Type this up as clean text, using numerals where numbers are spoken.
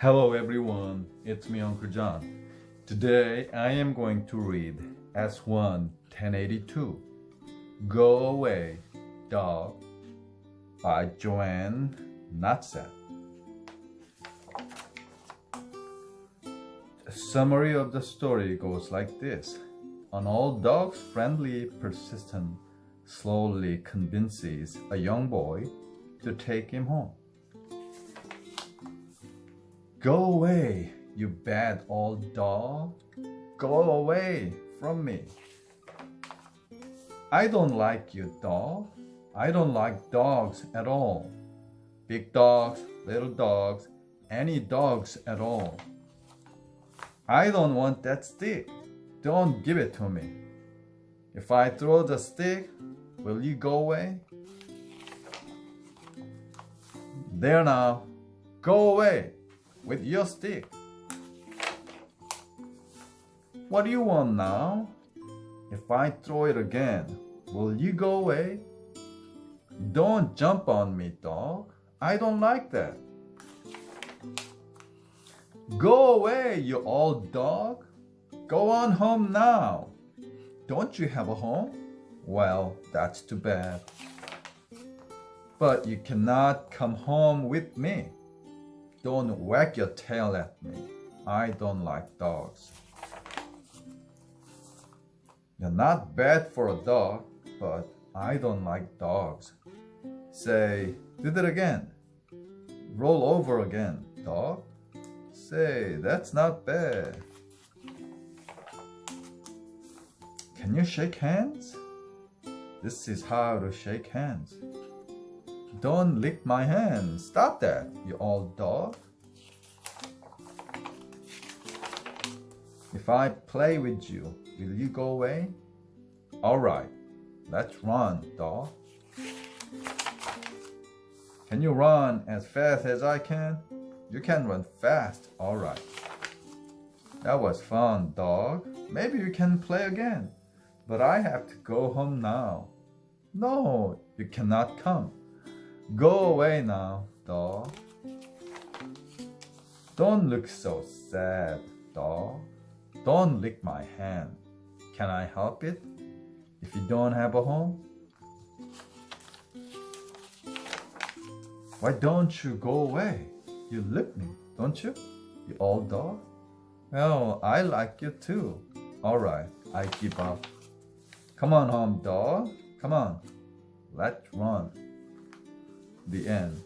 Hello everyone, it's me Uncle John. Today I am going to read S1 1082 Go Away, Dog by Joanne Natsat. The summary of the story goes like this. An old dog, friendly, persistent, slowly convinces a young boy to take him home. Go away, you bad old dog. Go away from me. I don't like you, dog. I don't like dogs at all. Big dogs, little dogs, any dogs at all. I don't want that stick. Don't give it to me. If I throw the stick, will you go away? There now, go away with your stick. What do you want now? If I throw it again, will you go away? Don't jump on me, dog. I don't like that. Go away, you old dog. Go on home now. Don't you have a home? Well, that's too bad. But you cannot come home with me. Don't wag your tail at me. I don't like dogs. You're not bad for a dog, but I don't like dogs. Say, do that again. Roll over again, dog. Say, that's not bad. Can you shake hands? This is how to shake hands. Don't lick my hand. Stop that, you old dog. If I play with you, will you go away? All right, let's run, dog. Can you run as fast as I can? You can run fast, all right. That was fun, dog. Maybe we can play again. But I have to go home now. No, you cannot come. Go away now, dog. Don't look so sad, dog. Don't lick my hand. Can I help it? If you don't have a home? Why don't you go away? You lick me, don't you? You old dog? Well, I like you too. Alright, I give up. Come on home, dog. Come on. Let's run. The end.